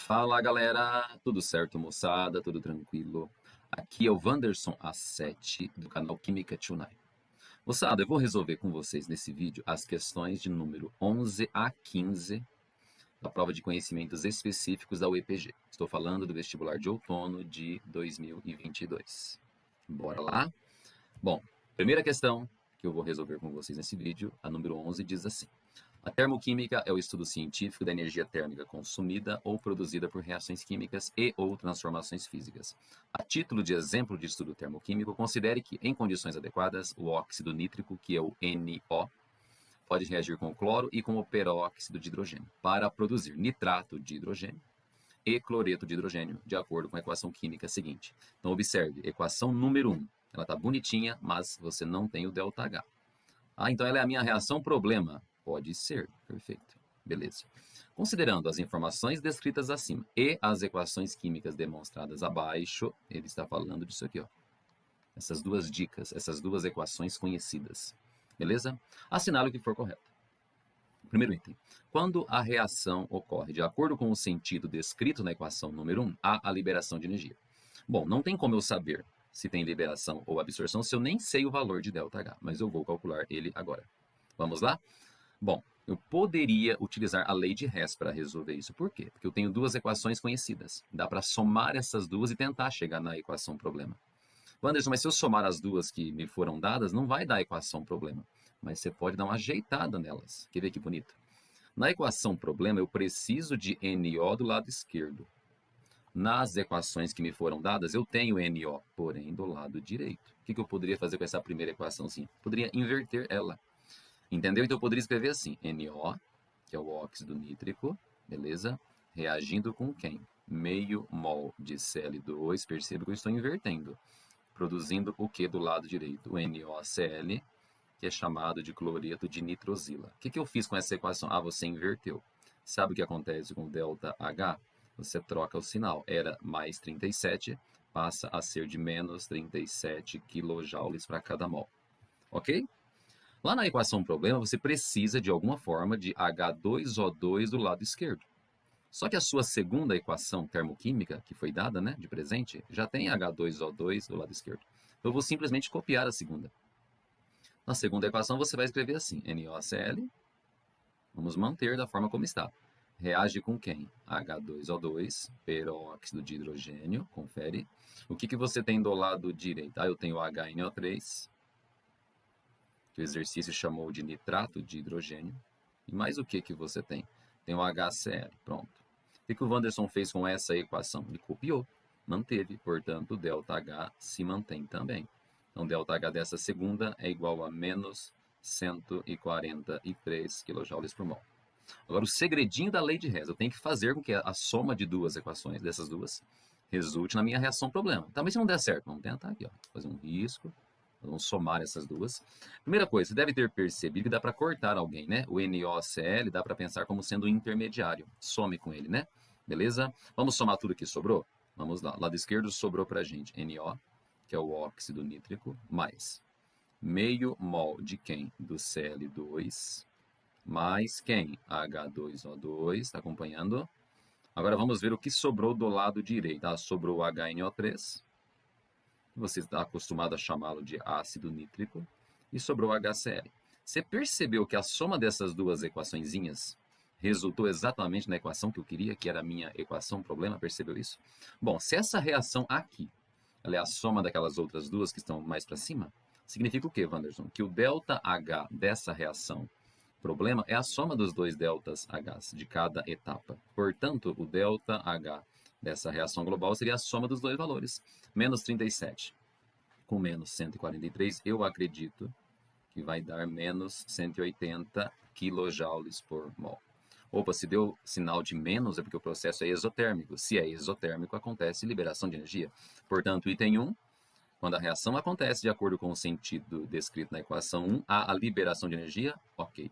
Fala galera, tudo certo moçada, tudo tranquilo? Aqui é o Wanderson A7 do canal Química Tonight. Moçada, eu vou resolver com vocês nesse vídeo as questões de número 11 a 15 da prova de conhecimentos específicos da UEPG. Estou falando do vestibular de outono de 2022. Bora lá? Bom, primeira questão que eu vou resolver com vocês nesse vídeo, a número 11, diz assim: a termoquímica é o estudo científico da energia térmica consumida ou produzida por reações químicas e ou transformações físicas. A título de exemplo de estudo termoquímico, considere que, em condições adequadas, o óxido nítrico, que é o NO, pode reagir com o cloro e com o peróxido de hidrogênio para produzir nitrato de hidrogênio e cloreto de hidrogênio, de acordo com a equação química seguinte. Então, observe, equação número 1. Ela está bonitinha, mas você não tem o ΔH. Ah, então ela é a minha reação problema. Pode ser, perfeito. Beleza. Considerando as informações descritas acima e as equações químicas demonstradas abaixo, ele está falando disso aqui, ó. Essas duas dicas, essas duas equações conhecidas. Beleza? Assinale o que for correto. Primeiro item. Quando a reação ocorre de acordo com o sentido descrito na equação número 1, há a liberação de energia. Bom, não tem como eu saber se tem liberação ou absorção se eu nem sei o valor de ΔH, mas eu vou calcular ele agora. Vamos lá? Bom, eu poderia utilizar a lei de Hess para resolver isso. Por quê? Porque eu tenho duas equações conhecidas. Dá para somar essas duas e tentar chegar na equação problema. Wanderson, mas se eu somar as duas que me foram dadas, não vai dar a equação problema. Mas você pode dar uma ajeitada nelas. Quer ver que bonito? Na equação problema, eu preciso de NO do lado esquerdo. Nas equações que me foram dadas, eu tenho NO, porém do lado direito. O que eu poderia fazer com essa primeira equaçãozinha? Poderia inverter ela. Entendeu? Então eu poderia escrever assim: NO, que é o óxido nítrico, beleza? Reagindo com quem? Meio mol de Cl2, perceba que eu estou invertendo. Produzindo o que do lado direito? O NoCl, que é chamado de cloreto de nitrosila. O que eu fiz com essa equação? Ah, você inverteu. Sabe o que acontece com ΔH? Você troca o sinal. Era mais 37, passa a ser de menos 37 kJ para cada mol. Ok? Lá na equação problema, você precisa de alguma forma de H2O2 do lado esquerdo. Só que a sua segunda equação termoquímica, que foi dada, né, de presente, já tem H2O2 do lado esquerdo. Então eu vou simplesmente copiar a segunda. Na segunda equação você vai escrever assim: NoCl, vamos manter da forma como está. Reage com quem? H2O2, peróxido de hidrogênio, confere. O que você tem do lado direito? Ah, eu tenho HNO3, que o exercício chamou de nitrato de hidrogênio. E mais o que você tem? Tem o HCl, pronto. O que o Wanderson fez com essa equação? Ele copiou, manteve, portanto, ΔH se mantém também. Então, ΔH dessa segunda é igual a menos 143 kJ por mol. Agora, o segredinho da lei de Hess, eu tenho que fazer com que a soma de duas equações, dessas duas, resulte na minha reação problema. Tá, mas se não der certo, vamos tentar aqui, ó, fazer um risco. Vamos somar essas duas. Primeira coisa, você deve ter percebido que dá para cortar alguém, né? O NoCl dá para pensar como sendo um intermediário. Some com ele, né? Beleza? Vamos somar tudo que sobrou? Vamos lá. Lado esquerdo sobrou para a gente NO, que é o óxido nítrico, mais meio mol de quem? Do Cl2, mais quem? H2O2, está acompanhando? Agora vamos ver o que sobrou do lado direito. Ah, sobrou o HNO3, você está acostumado a chamá-lo de ácido nítrico, e sobrou HCl. Você percebeu que a soma dessas duas equaçõezinhas resultou exatamente na equação que eu queria, que era a minha equação problema? Percebeu isso? Bom, se essa reação aqui ela é a soma daquelas outras duas que estão mais para cima, significa o quê, Wanderson? Que o ΔH dessa reação problema é a soma dos dois deltas H de cada etapa. Portanto, o ΔH dessa reação global seria a soma dos dois valores. Menos 37 com menos 143, eu acredito que vai dar menos 180 kJ por mol. Opa, se deu sinal de menos é porque o processo é exotérmico. Se é exotérmico, acontece liberação de energia. Portanto, item 1, quando a reação acontece de acordo com o sentido descrito na equação 1, há a liberação de energia, ok.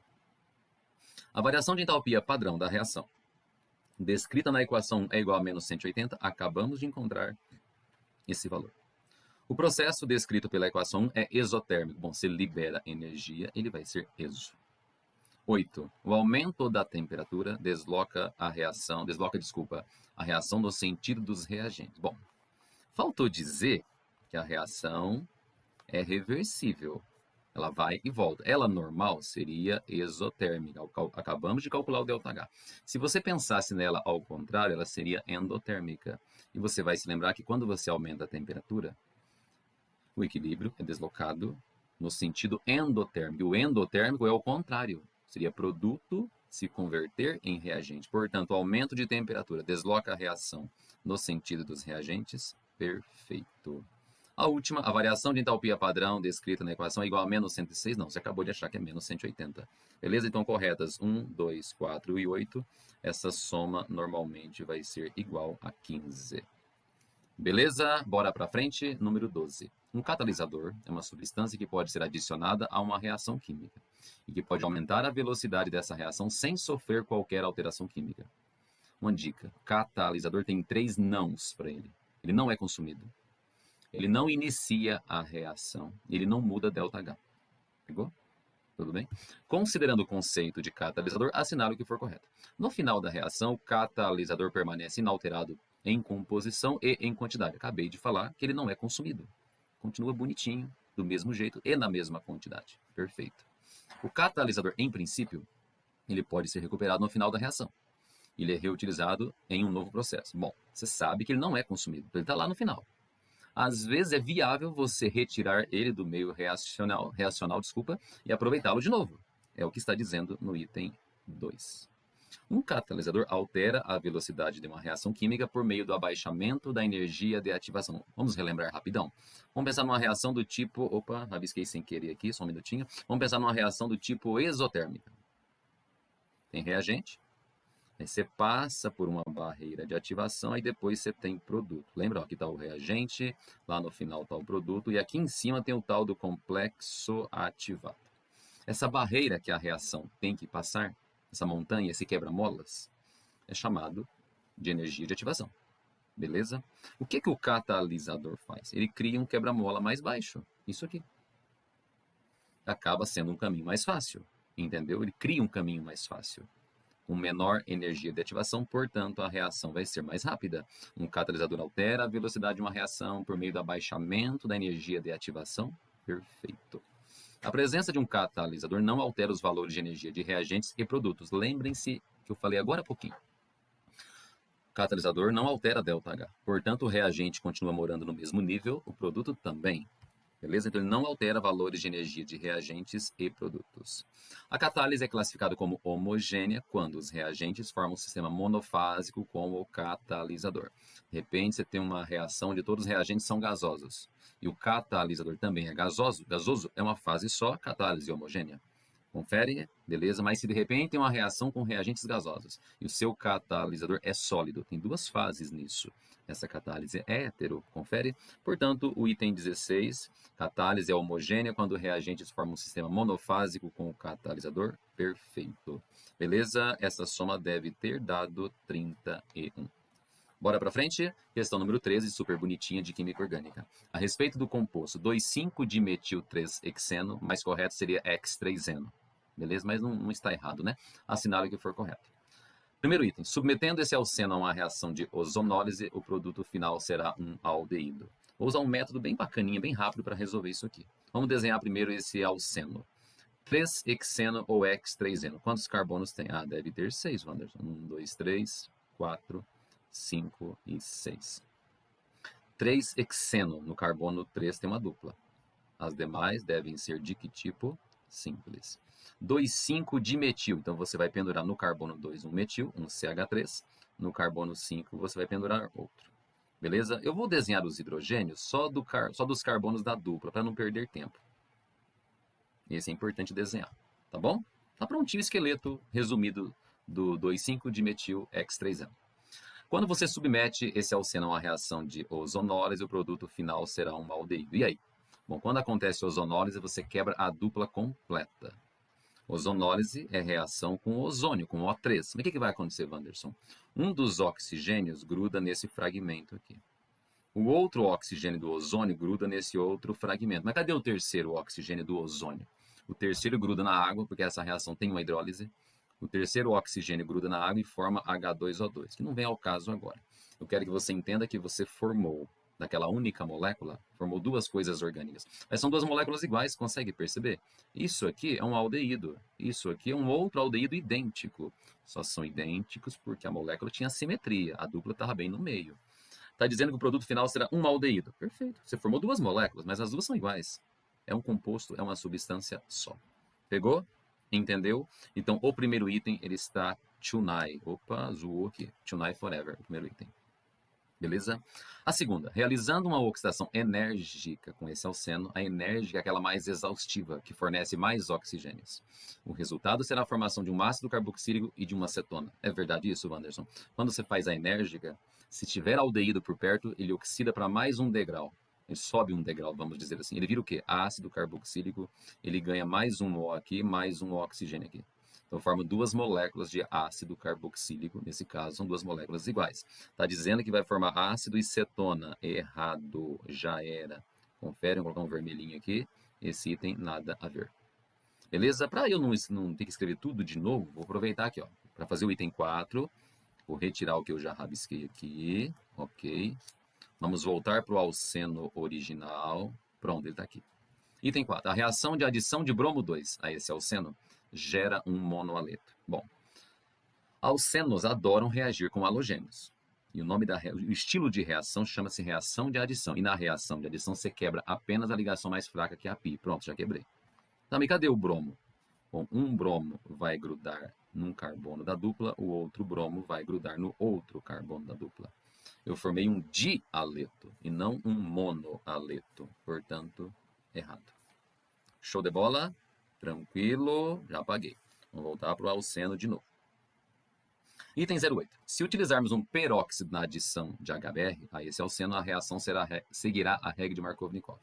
A variação de entalpia padrão da reação descrita na equação é igual a menos 180, acabamos de encontrar esse valor. O processo descrito pela equação 1 é exotérmico. Bom, se libera energia, ele vai ser exo. 8. O aumento da temperatura desloca, a reação no sentido dos reagentes. Bom, faltou dizer que a reação é reversível. Ela vai e volta. Ela normal seria exotérmica. Acabamos de calcular o ΔH. Se você pensasse nela ao contrário, ela seria endotérmica. E você vai se lembrar que quando você aumenta a temperatura, o equilíbrio é deslocado no sentido endotérmico. O endotérmico é o contrário. Seria produto se converter em reagente. Portanto, o aumento de temperatura desloca a reação no sentido dos reagentes. Perfeito. A última, a variação de entalpia padrão descrita na equação é igual a menos 106. Não, você acabou de achar que é menos 180. Beleza? Então, corretas 1, 2, 4 e 8. Essa soma normalmente vai ser igual a 15. Beleza? Bora para frente. Número 12. Um catalisador é uma substância que pode ser adicionada a uma reação química e que pode aumentar a velocidade dessa reação sem sofrer qualquer alteração química. Uma dica: catalisador tem 3 nãos para ele. Ele não é consumido. Ele não inicia a reação. Ele não muda ΔH. Pegou? Tudo bem? Considerando o conceito de catalisador, assinale o que for correto. No final da reação, o catalisador permanece inalterado em composição e em quantidade. Acabei de falar que ele não é consumido. Continua bonitinho, do mesmo jeito e na mesma quantidade. Perfeito. O catalisador, em princípio, ele pode ser recuperado no final da reação. Ele é reutilizado em um novo processo. Bom, você sabe que ele não é consumido, ele está lá no final. Às vezes é viável você retirar ele do meio reacional, e aproveitá-lo de novo. É o que está dizendo no item 2. Um catalisador altera a velocidade de uma reação química por meio do abaixamento da energia de ativação. Vamos relembrar rapidão. Vamos pensar numa reação do tipo... Opa, rabisquei sem querer aqui, só um minutinho. Vamos pensar numa reação do tipo exotérmica. Tem reagente, aí você passa por uma barreira de ativação e depois você tem produto. Lembra? Aqui está o reagente, lá no final está o produto e aqui em cima tem o tal do complexo ativado. Essa barreira que a reação tem que passar, essa montanha, esse quebra-molas, é chamado de energia de ativação. Beleza? O que o catalisador faz? Ele cria um quebra-mola mais baixo. Isso aqui. Acaba sendo um caminho mais fácil. Entendeu? Ele cria um caminho mais fácil. Com menor energia de ativação, portanto, a reação vai ser mais rápida. Um catalisador altera a velocidade de uma reação por meio do abaixamento da energia de ativação. Perfeito. A presença de um catalisador não altera os valores de energia de reagentes e produtos. Lembrem-se que eu falei agora há pouquinho. O catalisador não altera ΔH. Portanto, o reagente continua morando no mesmo nível, o produto também. Beleza? Então, ele não altera valores de energia de reagentes e produtos. A catálise é classificada como homogênea quando os reagentes formam um sistema monofásico com o catalisador. De repente, você tem uma reação onde todos os reagentes são gasosos e o catalisador também é gasoso. Gasoso é uma fase só, catálise homogênea. Confere, beleza? Mas se de repente tem uma reação com reagentes gasosos e o seu catalisador é sólido, tem 2 fases nisso. Essa catálise é hétero, confere? Portanto, o item 16, catálise é homogênea quando reagentes formam um sistema monofásico com o catalisador. Perfeito. Beleza? Essa soma deve ter dado 31. Bora para frente? Questão número 13, super bonitinha de química orgânica. A respeito do composto 2,5-dimetil-3-hexeno, mais correto seria X3-eno. Beleza? Mas não está errado, né? Assinale o que for correto. Primeiro item. Submetendo esse alceno a uma reação de ozonólise, o produto final será um aldeído. Vou usar um método bem bacaninha, bem rápido para resolver isso aqui. Vamos desenhar primeiro esse alceno. 3-hexeno ou X3-eno. Quantos carbonos tem? Ah, deve ter 6, Wanderson. 1, 2, 3, 4, 5 e 6. 3-hexeno. No carbono 3 tem uma dupla. As demais devem ser de que tipo? Simples. 2,5-dimetil. Então, você vai pendurar no carbono 2 um metil, um CH3. No carbono 5, você vai pendurar outro. Beleza? Eu vou desenhar os hidrogênios só dos carbonos da dupla, para não perder tempo. Esse é importante desenhar. Tá bom? Tá prontinho o esqueleto resumido do 2,5-dimetil X3-eno. Quando você submete esse alceno a uma reação de ozonólise, o produto final será um aldeído. E aí? Bom, quando acontece ozonólise, você quebra a dupla completa. Ozonólise é reação com ozônio, com O3. Mas o que vai acontecer, Wanderson? Um dos oxigênios gruda nesse fragmento aqui. O outro oxigênio do ozônio gruda nesse outro fragmento. Mas cadê o terceiro oxigênio do ozônio? o terceiro gruda na água, porque essa reação tem uma hidrólise, o terceiro oxigênio gruda na água e forma H2O2, que não vem ao caso agora. Eu quero que você entenda que você formou, daquela única molécula, formou duas coisas orgânicas. Mas são duas moléculas iguais, consegue perceber? Isso aqui é um aldeído, isso aqui é um outro aldeído idêntico. Só são idênticos porque a molécula tinha simetria, a dupla estava bem no meio. Está dizendo que o produto final será um aldeído. Perfeito. Você formou duas moléculas, mas as duas são iguais. É um composto, é uma substância só. Pegou? Entendeu? Então, o primeiro item, ele está Tunai. Opa, zoou aqui. Tunai forever, o primeiro item. Beleza? A segunda, realizando uma oxidação enérgica com esse alceno, a enérgica é aquela mais exaustiva, que fornece mais oxigênios. O resultado será a formação de um ácido carboxílico e de uma acetona. É verdade isso, Wanderson? Quando você faz a enérgica, se tiver aldeído por perto, ele oxida para mais um degrau. Ele sobe um degrau, vamos dizer assim. Ele vira o quê? Ácido carboxílico, ele ganha mais um O aqui, mais um oxigênio aqui. Então, forma duas moléculas de ácido carboxílico. Nesse caso, são duas moléculas iguais. Está dizendo que vai formar ácido e cetona. Errado. Já era. Confere, vou colocar um vermelhinho aqui. Esse item, nada a ver. Beleza? Para eu não ter que escrever tudo de novo, vou aproveitar aqui, ó. Para fazer o item 4, vou retirar o que eu já rabisquei aqui. Ok. Vamos voltar para o alceno original. Pronto, ele está aqui. Item 4. A reação de adição de bromo 2 a esse alceno gera um monoaleto. Bom, alcenos adoram reagir com halogênios. E o estilo de reação chama-se reação de adição. E na reação de adição você quebra apenas a ligação mais fraca, que é a pi. Pronto, já quebrei. Também, cadê o bromo? Bom, um bromo vai grudar num carbono da dupla, o outro bromo vai grudar no outro carbono da dupla. Eu formei um dialeto e não um monoaleto. Portanto, errado. Show de bola? Tranquilo, já apaguei. Vamos voltar para o alceno de novo. Item 08. Se utilizarmos um peróxido na adição de HBr a esse alceno, a reação seguirá a regra de Markovnikov.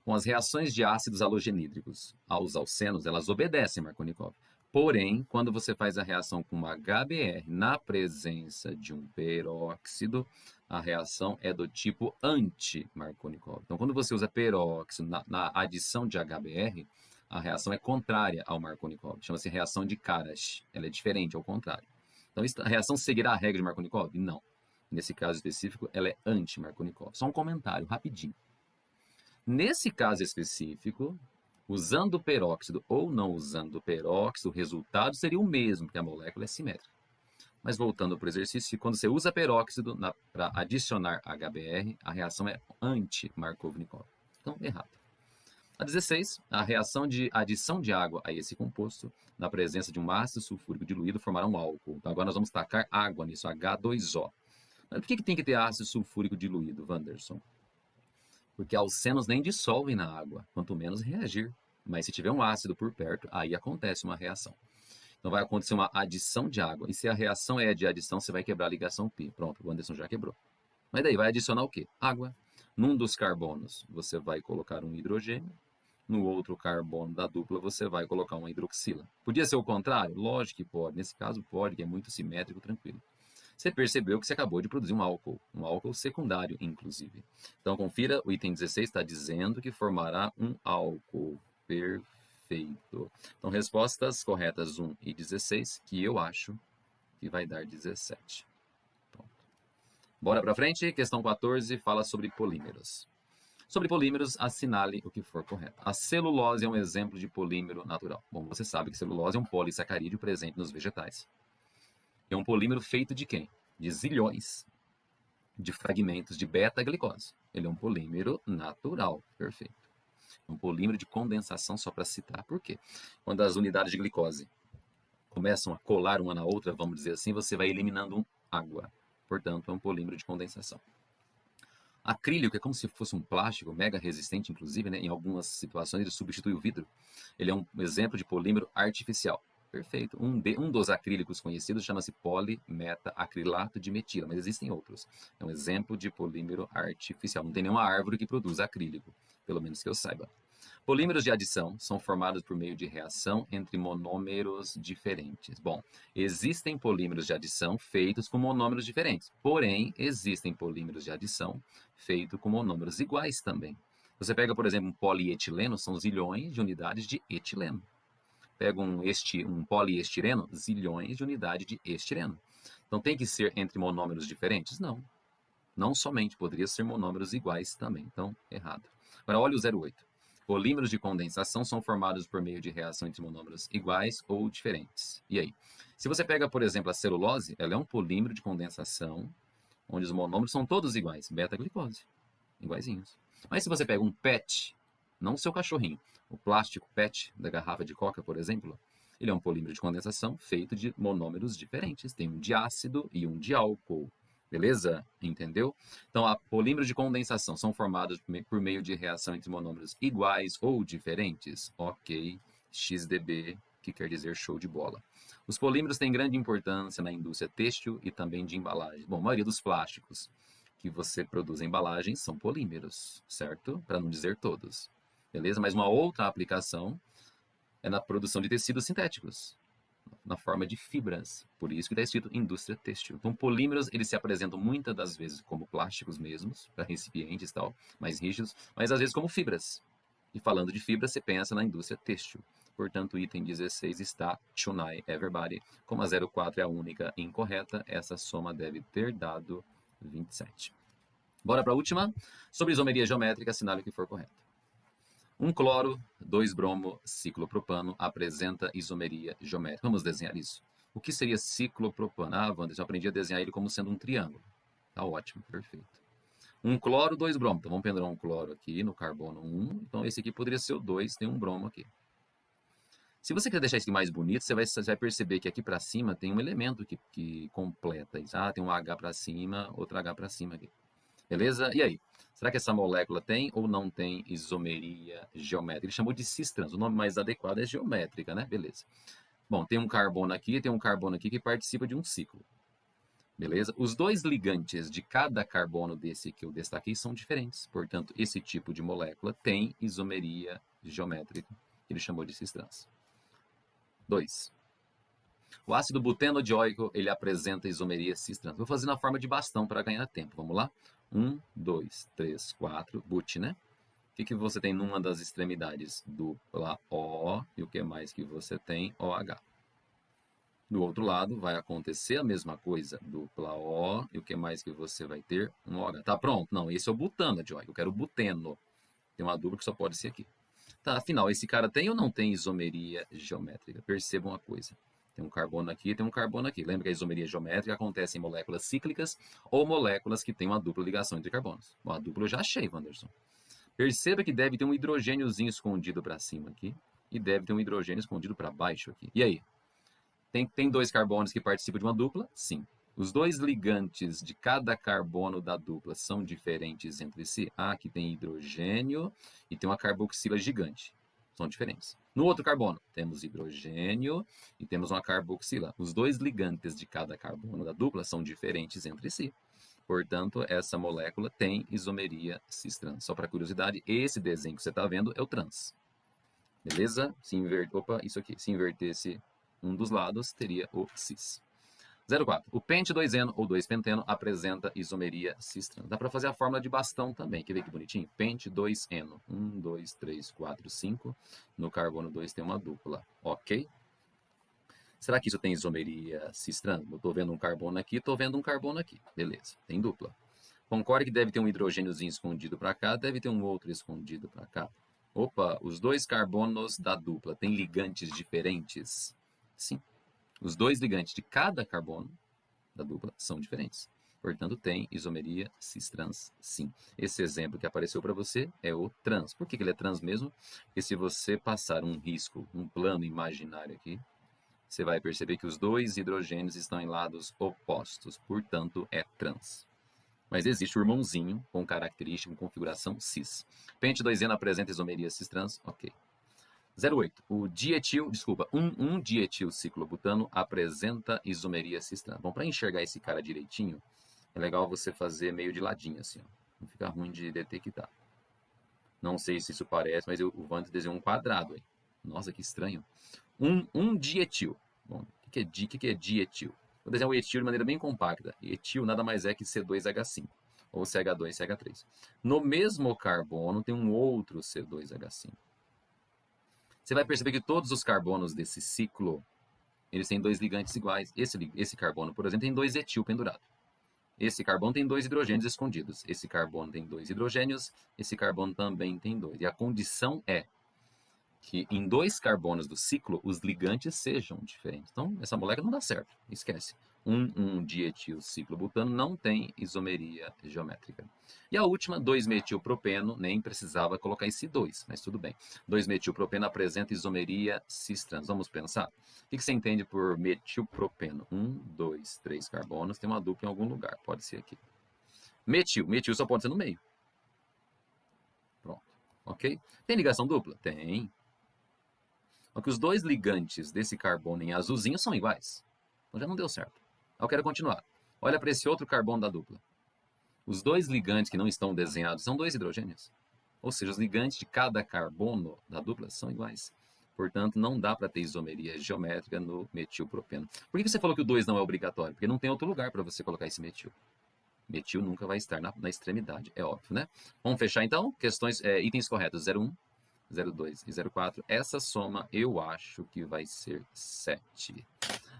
Com as reações de ácidos halogenídricos aos alcenos, elas obedecem Markovnikov. Porém, quando você faz a reação com uma HBr na presença de um peróxido, a reação é do tipo anti-Markovnikov. Então, quando você usa peróxido na adição de HBr, a reação é contrária ao Markovnikov. Chama-se reação de Karash. Ela é diferente, ao contrário. Então, a reação seguirá a regra de Markovnikov? Não. Nesse caso específico, ela é anti-Markovnikov. Só um comentário, rapidinho. Nesse caso específico, usando peróxido ou não usando peróxido, o resultado seria o mesmo, porque a molécula é simétrica. Mas voltando para o exercício, quando você usa peróxido para adicionar HBr, a reação é anti-Markovnikov. Então, errado. A 16, a reação de adição de água a esse composto, na presença de um ácido sulfúrico diluído, formará um álcool. Então, agora nós vamos tacar água nisso, H2O. Mas por que tem que ter ácido sulfúrico diluído, Wanderson? Porque alcenos nem dissolvem na água, quanto menos reagir. Mas se tiver um ácido por perto, aí acontece uma reação. Então vai acontecer uma adição de água. E se a reação é de adição, você vai quebrar a ligação π. Pronto, o Anderson já quebrou. Mas daí vai adicionar o quê? Água. Num dos carbonos, você vai colocar um hidrogênio. No outro carbono da dupla, você vai colocar uma hidroxila. Podia ser o contrário? Lógico que pode. Nesse caso, pode, que é muito simétrico, tranquilo. Você percebeu que você acabou de produzir um álcool secundário, inclusive. Então, confira, o item 16 está dizendo que formará um álcool. Perfeito. Então, respostas corretas 1 e 16, que eu acho que vai dar 17. Pronto. Bora para frente. Questão 14 fala sobre polímeros. Sobre polímeros, assinale o que for correto. A celulose é um exemplo de polímero natural. Bom, você sabe que celulose é um polissacarídeo presente nos vegetais. É um polímero feito de quem? De zilhões de fragmentos de beta-glicose. Ele é um polímero natural, perfeito. É um polímero de condensação, só para citar. Por quê? Quando as unidades de glicose começam a colar uma na outra, vamos dizer assim, você vai eliminando água. Portanto, é um polímero de condensação. Acrílico é como se fosse um plástico mega resistente, inclusive, né? Em algumas situações ele substitui o vidro. Ele é um exemplo de polímero artificial. Perfeito. Um dos acrílicos conhecidos chama-se polimeta-acrilato de metila, mas existem outros. É um exemplo de polímero artificial. Não tem nenhuma árvore que produz acrílico, pelo menos que eu saiba. Polímeros de adição são formados por meio de reação entre monômeros diferentes. Bom, existem polímeros de adição feitos com monômeros diferentes, porém, existem polímeros de adição feitos com monômeros iguais também. Você pega, por exemplo, um polietileno, são zilhões de unidades de etileno. Pega um poliestireno, zilhões de unidades de estireno. Então tem que ser entre monômeros diferentes? Não. Não somente, poderia ser monômeros iguais também. Então, errado. Agora, olha o 08. Polímeros de condensação são formados por meio de reação entre monômeros iguais ou diferentes. E aí? Se você pega, por exemplo, a celulose, ela é um polímero de condensação onde os monômeros são todos iguais, beta-glicose, iguaizinhos. Mas se você pega um PET, não o seu cachorrinho, o plástico PET da garrafa de Coca, por exemplo, ele é um polímero de condensação feito de monômeros diferentes. Tem um de ácido e um de álcool. Beleza? Entendeu? Então, polímeros de condensação são formados por meio de reação entre monômeros iguais ou diferentes? Ok. XDB, que quer dizer show de bola. Os polímeros têm grande importância na indústria têxtil e também de embalagem. Bom, a maioria dos plásticos que você produz em embalagens são polímeros, certo? Para não dizer todos. Beleza? Mas uma outra aplicação é na produção de tecidos sintéticos, na forma de fibras. Por isso que está escrito indústria têxtil. Então, polímeros, eles se apresentam muitas das vezes como plásticos mesmos, para recipientes e tal, mais rígidos, mas às vezes como fibras. E falando de fibras, você pensa na indústria têxtil. Portanto, o item 16 está Chunai Everybody. Como a 04 é a única incorreta, essa soma deve ter dado 27. Bora para a última. Sobre isomeria geométrica, assinale o que for correto. Um cloro, 2 bromo, ciclopropano apresenta isomeria geométrica. Vamos desenhar isso. O que seria ciclopropano? Ah, Wander, eu aprendi a desenhar ele como sendo um triângulo. Tá ótimo, perfeito. Um cloro, 2 bromo. Então vamos pendurar um cloro aqui no carbono 1. Então esse aqui poderia ser o 2, tem um bromo aqui. Se você quer deixar isso mais bonito, você vai perceber que aqui para cima tem um elemento que completa isso. Ah, tem um H para cima, outro H para cima aqui. Beleza? E aí? Será que essa molécula tem ou não tem isomeria geométrica? Ele chamou de cis-trans. O nome mais adequado é geométrica, né? Beleza. Bom, tem um carbono aqui, tem um carbono aqui que participa de um ciclo. Beleza? Os dois ligantes de cada carbono desse que eu destaquei são diferentes. Portanto, esse tipo de molécula tem isomeria geométrica, que ele chamou de cis-trans. 2. O ácido butenodioico, ele apresenta isomeria cis-trans. Vou fazer na forma de bastão para ganhar tempo. Vamos lá? 1, 2, 3, 4. But, né? O que você tem numa das extremidades? Dupla O. E o que mais que você tem? OH. Do outro lado, vai acontecer a mesma coisa. Dupla O. E o que mais que você vai ter? Um OH. Tá pronto? Não, esse é o butanodioico. Eu quero o buteno. Tem uma dupla que só pode ser aqui. Tá, afinal, esse cara tem ou não tem isomeria geométrica? Percebam uma coisa. Tem um carbono aqui e tem um carbono aqui. Lembra que a isomeria geométrica acontece em moléculas cíclicas ou moléculas que têm uma dupla ligação entre carbonos. Bom, a dupla eu já achei, Wanderson. Perceba que deve ter um hidrogêniozinho escondido para cima aqui e deve ter um hidrogênio escondido para baixo aqui. E aí? Tem 2 carbonos que participam de uma dupla? Sim. Os 2 ligantes de cada carbono da dupla são diferentes entre si? Ah, aqui tem hidrogênio e tem uma carboxila gigante. São diferentes. No outro carbono, temos hidrogênio e temos uma carboxila. Os 2 ligantes de cada carbono da dupla são diferentes entre si. Portanto, essa molécula tem isomeria cis-trans. Só para curiosidade, esse desenho que você está vendo é o trans. Beleza? Opa, isso aqui. Se invertesse um dos lados, teria o cis. 04. O pente 2-eno ou 2-penteno apresenta isomeria cis-trans. Dá para fazer a fórmula de bastão também. Quer ver que bonitinho? Pente 2-eno. 1, 2, 3, 4, 5. No carbono 2 tem uma dupla. Ok? Será que isso tem isomeria cis-trans? Eu estou vendo um carbono aqui, estou vendo um carbono aqui. Beleza, tem dupla. Concorde que deve ter um hidrogêniozinho escondido para cá, deve ter um outro escondido para cá. Opa, os 2 carbonos da dupla têm ligantes diferentes? Sim. Os 2 ligantes de cada carbono da dupla são diferentes. Portanto, tem isomeria cis-trans, sim. Esse exemplo que apareceu para você é o trans. Por que ele é trans mesmo? Porque se você passar um risco, um plano imaginário aqui, você vai perceber que os 2 hidrogênios estão em lados opostos, portanto é trans. Mas existe o irmãozinho com característica com configuração cis. Pente 2-eno apresenta isomeria cis-trans? Ok. 08. O dietil, desculpa, 1,1-dietil ciclobutano apresenta isomeria cis-trans. Bom, para enxergar esse cara direitinho, é legal você fazer meio de ladinho assim, ó. Não fica ruim de detectar. Não sei se isso parece, mas o Wander desenhou um quadrado aí. Nossa, que estranho. 1,1-dietil. Bom, o que é dietil? Vou desenhar o etil de maneira bem compacta. Etil nada mais é que C2H5. ou CH2 e CH3. No mesmo carbono tem um outro C2H5. Você vai perceber que todos os carbonos desse ciclo, eles têm dois ligantes iguais. Esse carbono, por exemplo, tem dois etil pendurado. Esse carbono tem dois hidrogênios escondidos. Esse carbono tem dois hidrogênios. Esse carbono também tem dois. E a condição é que em dois carbonos do ciclo, os ligantes sejam diferentes. Então, essa molécula não dá certo. Esquece. Um dietil ciclobutano não tem isomeria geométrica. E a última, 2-metilpropeno, nem precisava colocar esse 2, mas tudo bem. 2-metilpropeno apresenta isomeria cis-trans. Vamos pensar? O que você entende por metilpropeno? 1, 2, 3 carbonos, tem uma dupla em algum lugar, pode ser aqui. Metil só pode ser no meio. Pronto, ok? Tem ligação dupla? Tem. Só que os dois ligantes desse carbono em azulzinho são iguais. Então já não deu certo. Eu quero continuar. Olha para esse outro carbono da dupla. Os dois ligantes que não estão desenhados são dois hidrogênios. Ou seja, os ligantes de cada carbono da dupla são iguais. Portanto, não dá para ter isomeria geométrica no metilpropeno. Por que você falou que o 2 não é obrigatório? Porque não tem outro lugar para você colocar esse metil. Metil nunca vai estar na extremidade, é óbvio, né? Vamos fechar então? Questões, itens corretos 01, 02 e 04. Essa soma eu acho que vai ser 7.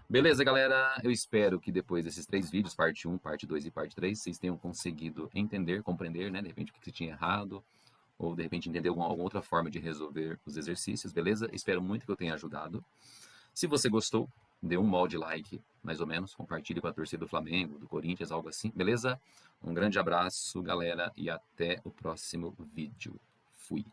Beleza, galera? Eu espero que depois desses 3 vídeos, parte 1, parte 2 e parte 3, vocês tenham conseguido entender, compreender, né? De repente o que tinha errado, ou de repente entender alguma outra forma de resolver os exercícios, beleza? Espero muito que eu tenha ajudado. Se você gostou, dê um molde like, mais ou menos, compartilhe com a torcida do Flamengo, do Corinthians, algo assim, beleza? Um grande abraço, galera, e até o próximo vídeo. Fui!